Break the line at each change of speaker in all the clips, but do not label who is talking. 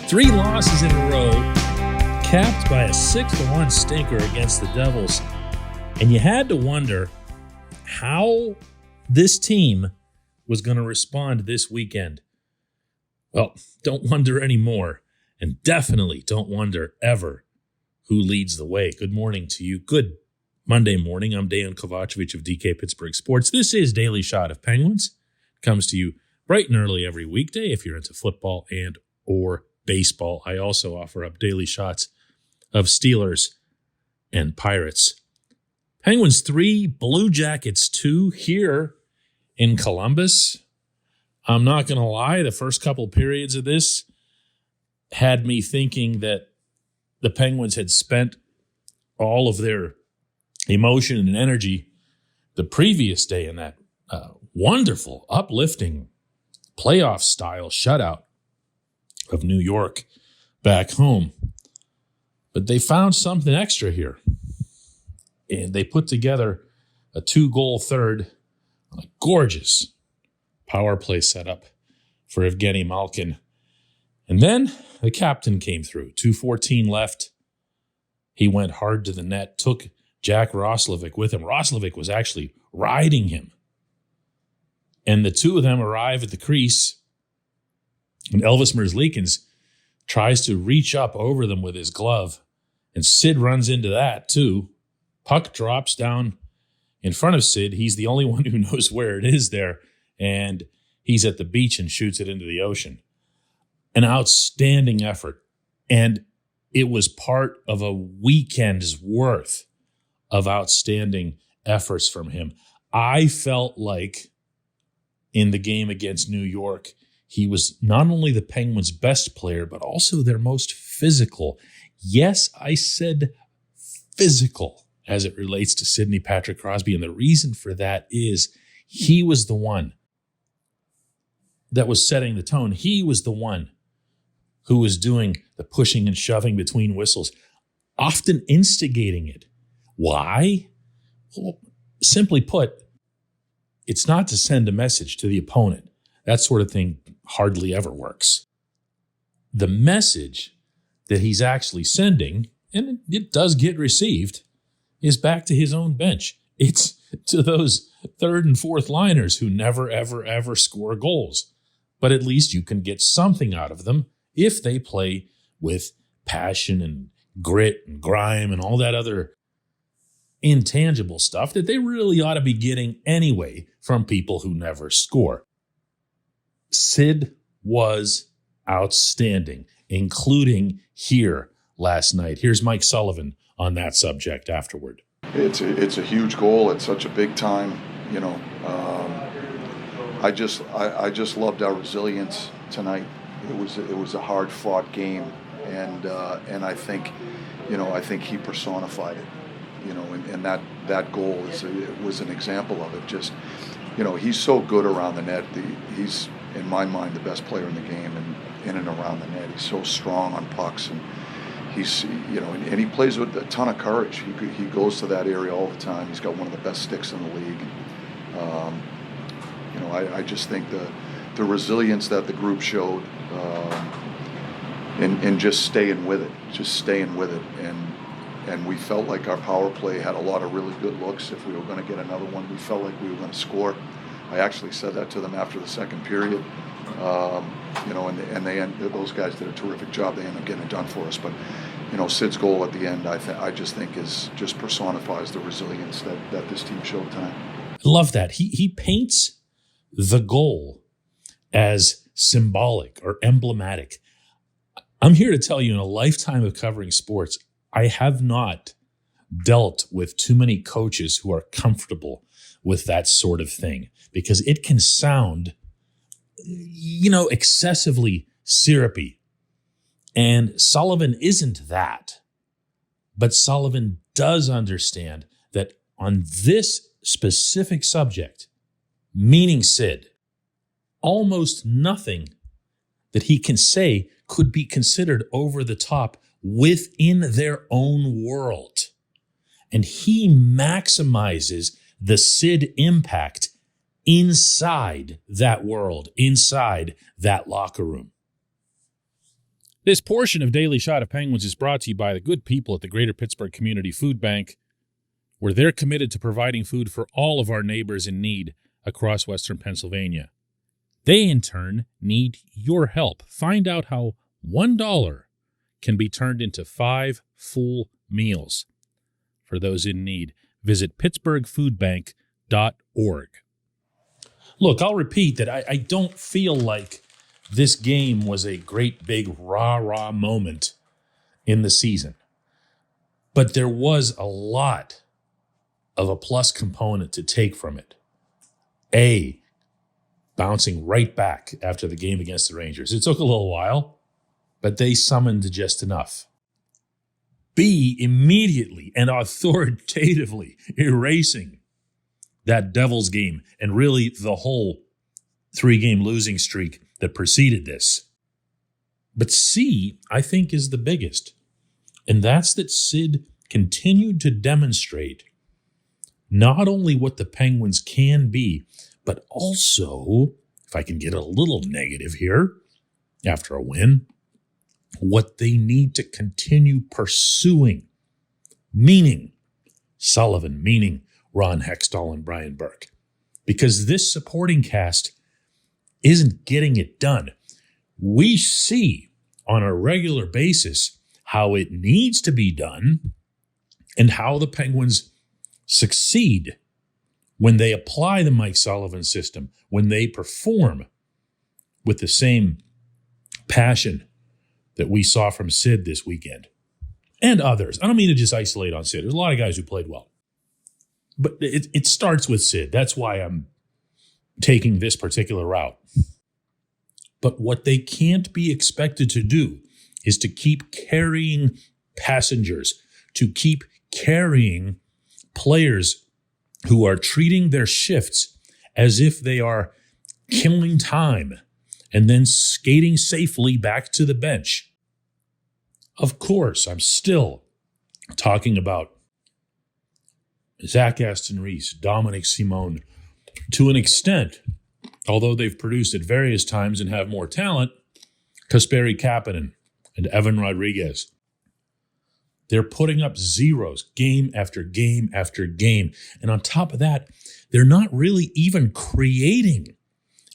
3 losses in a row, capped by a 6-1 stinker against the Devils. And you had to wonder how this team was going to respond this weekend. Well, don't wonder anymore, and definitely don't wonder ever who leads the way. Good morning to you. Good Monday morning. I'm Dejan Kovacevic of DK Pittsburgh Sports. This is Daily Shot of Penguins. It comes to you bright and early every weekday if you're into football and or baseball. I also offer up daily shots of Steelers and Pirates. Penguins 3, Blue Jackets 2 here in Columbus. I'm not going to lie, the first couple periods of this had me thinking that the Penguins had spent all of their emotion and energy the previous day in that wonderful, uplifting, playoff-style shutout of New York back home. But they found something extra here. And they put together a 2-goal third on a gorgeous power play setup for Evgeny Malkin. And then the captain came through. 2:14 left. He went hard to the net, took Jack Roslovic with him. Roslovic was actually riding him. And the two of them arrive at the crease, and Elvis Merzlikins tries to reach up over them with his glove, and Sid runs into that too. Puck drops down in front of Sid. He's the only one who knows where it is there, and he's at the beach and shoots it into the ocean. An outstanding effort, and it was part of a weekend's worth of outstanding efforts from him. I felt like in the game against New York, he was not only the Penguins' best player, but also their most physical. Yes, I said physical as it relates to Sidney Patrick Crosby. And the reason for that is he was the one that was setting the tone. He was the one who was doing the pushing and shoving between whistles, often instigating it. Why? Well, simply put, it's not to send a message to the opponent. That sort of thing hardly ever works. The message that he's actually sending, and it does get received, is back to his own bench. It's to those third and fourth liners who never, ever, ever score goals. But at least you can get something out of them if they play with passion and grit and grime and all that other intangible stuff that they really ought to be getting anyway from people who never score. Sid was outstanding, including here last night. Here's Mike Sullivan on that subject afterward.
It's a huge goal. It's such a big time. I just loved our resilience tonight. It was a hard fought game, and I think he personified it. And that goal was an example of it. Just, he's so good around the net. He's, in my mind, the best player in the game and in and around the net. He's so strong on pucks, and he's, and he plays with a ton of courage. He goes to that area all the time. He's got one of the best sticks in the league. I just think the resilience that the group showed, and just staying with it, and we felt like our power play had a lot of really good looks. If we were going to get another one, we felt like we were going to score. I actually said that to them after the second period. And those guys did a terrific job. They ended up getting it done for us. But, Sid's goal at the end, I just think just personifies the resilience that this team showed tonight.
I love that. He paints the goal as symbolic or emblematic. I'm here to tell you, in a lifetime of covering sports, I have not dealt with too many coaches who are comfortable with that sort of thing, because it can sound, excessively syrupy. And Sullivan isn't that. But Sullivan does understand that on this specific subject, meaning Sid, almost nothing that he can say could be considered over the top within their own world. And he maximizes the Sid impact inside that world, inside that locker room.
This portion of Daily Shot of Penguins is brought to you by the good people at the Greater Pittsburgh Community Food Bank, where they're committed to providing food for all of our neighbors in need across Western Pennsylvania. They, in turn, need your help. Find out how $1 can be turned into 5 full meals for those in need. Visit pittsburghfoodbank.org. Look, I'll repeat that I don't feel like this game was a great big rah-rah moment in the season. But there was a lot of a plus component to take from it. A, bouncing right back after the game against the Rangers. It took a little while, but they summoned just enough. B, immediately and authoritatively erasing that Devils game and really the whole 3-game losing streak that preceded this. But C, I think, is the biggest. And that's that Sid continued to demonstrate not only what the Penguins can be, but also, if I can get a little negative here after a win, what they need to continue pursuing. Meaning Sullivan, meaning Ron Hextall and Brian Burke. Because this supporting cast isn't getting it done. We see on a regular basis how it needs to be done and how the Penguins succeed when they apply the Mike Sullivan system, when they perform with the same passion that we saw from Sid this weekend and others. I don't mean to just isolate on Sid. There's a lot of guys who played well. But it starts with Sid. That's why I'm taking this particular route. But what they can't be expected to do is to keep carrying passengers, to keep carrying players who are treating their shifts as if they are killing time and then skating safely back to the bench. Of course, I'm still talking about Zach Aston Reese, Dominic Simone, to an extent, although they've produced at various times and have more talent, Kasperi Kapanen and Evan Rodriguez. They're putting up zeros game after game after game. And on top of that, they're not really even creating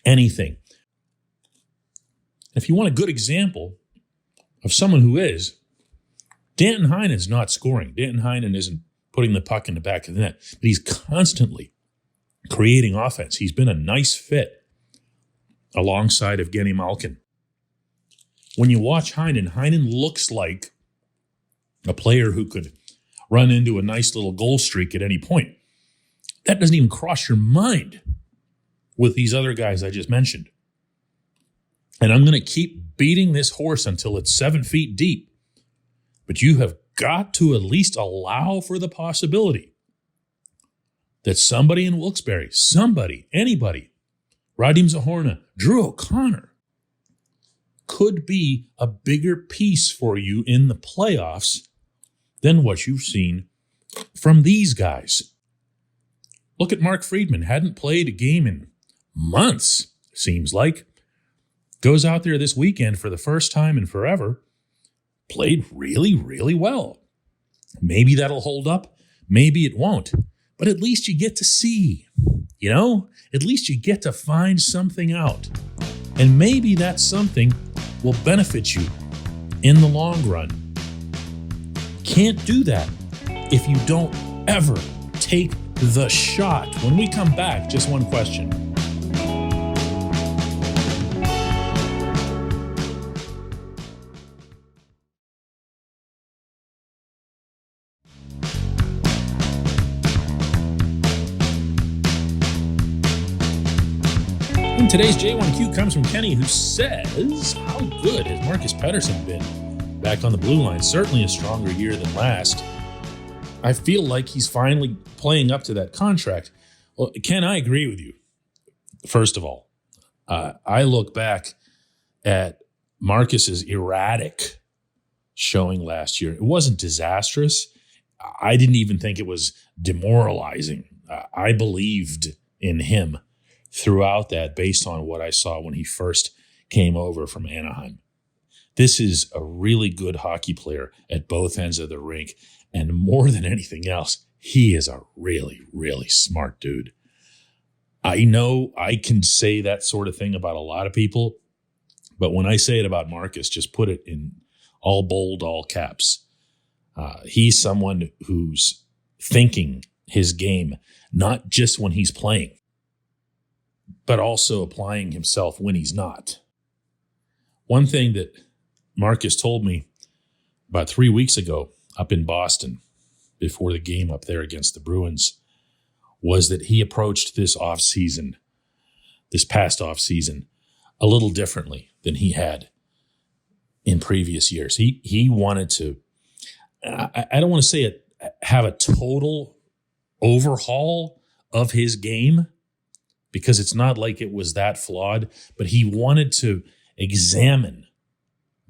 anything. If you want a good example of someone who is, Danton Heinen's not scoring. Danton Heinen isn't putting the puck in the back of the net, but he's constantly creating offense. He's been a nice fit alongside of Evgeny Malkin. When you watch Heinen looks like a player who could run into a nice little goal streak at any point. That doesn't even cross your mind with these other guys I just mentioned. And I'm going to keep beating this horse until it's 7 feet deep. But you have got to at least allow for the possibility that somebody in Wilkes-Barre, anybody, Radim Zahorna, Drew O'Connor, could be a bigger piece for you in the playoffs than what you've seen from these guys. Look at Mark Friedman. Hadn't played a game in months, seems like. Goes out there this weekend for the first time in forever. Played really, really well. Maybe that'll hold up. Maybe it won't. But at least you get to see, At least you get to find something out. And maybe that something will benefit you in the long run. Can't do that if you don't ever take the shot. When we come back, just one question. And today's J1Q comes from Kenny, who says, how good has Marcus Pettersson been back on the blue line? Certainly a stronger year than last. I feel like he's finally playing up to that contract. Well, Ken, I agree with you. First of all, I look back at Marcus's erratic showing last year. It wasn't disastrous. I didn't even think it was demoralizing. I believed in him throughout that based on what I saw when he first came over from Anaheim. This is a really good hockey player at both ends of the rink. And more than anything else, he is a really, really smart dude. I know I can say that sort of thing about a lot of people, but when I say it about Marcus, just put it in all bold, all caps. He's someone who's thinking his game, not just when he's playing, but also applying himself when he's not. One thing that Marcus told me about 3 weeks ago up in Boston before the game up there against the Bruins was that he approached this past offseason, a little differently than he had in previous years. He wanted to, I don't want to say it, have a total overhaul of his game, because it's not like it was that flawed, but he wanted to examine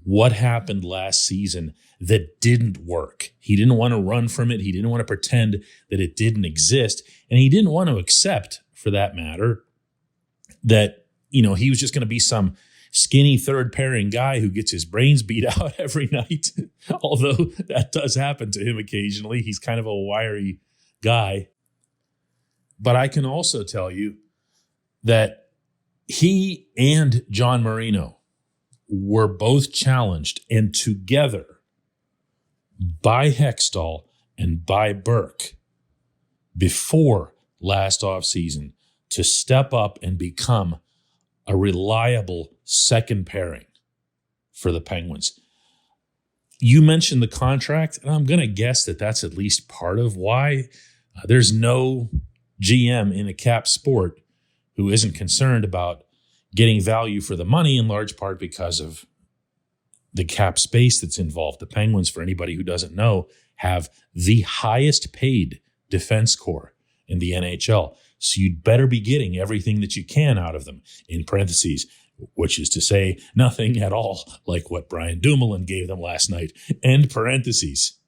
what happened last season that didn't work. He didn't want to run from it. He didn't want to pretend that it didn't exist. And he didn't want to accept, for that matter, that, he was just going to be some skinny third pairing guy who gets his brains beat out every night. Although that does happen to him occasionally. He's kind of a wiry guy. But I can also tell you that he and John Marino were both challenged, and together by Hextall and by Burke before last offseason to step up and become a reliable second pairing for the Penguins. You mentioned the contract, and I'm going to guess that that's at least part of why there's no GM in a cap sport who isn't concerned about getting value for the money, in large part because of the cap space that's involved. The Penguins, for anybody who doesn't know, have the highest paid defense corps in the NHL. So you'd better be getting everything that you can out of them, in parentheses, which is to say nothing at all like what Brian Dumoulin gave them last night, end parentheses.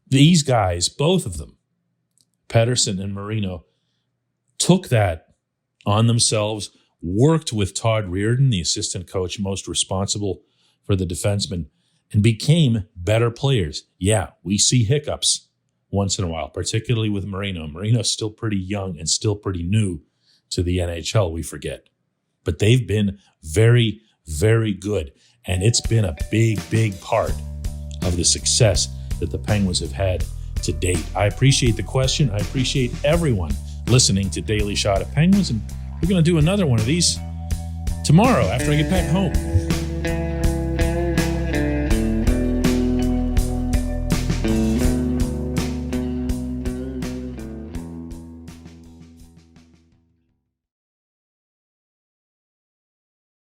These guys, both of them, Pettersson and Marino, took that on themselves, worked with Todd Reardon, the assistant coach most responsible for the defensemen, and became better players. Yeah, we see hiccups once in a while, particularly with Marino. Marino's still pretty young and still pretty new to the NHL, we forget. But they've been very, very good, and it's been a big, big part of the success that the Penguins have had to date. I appreciate the question. I appreciate everyone listening to Daily Shot of Penguins, and we're going to do another one of these tomorrow after I get back home.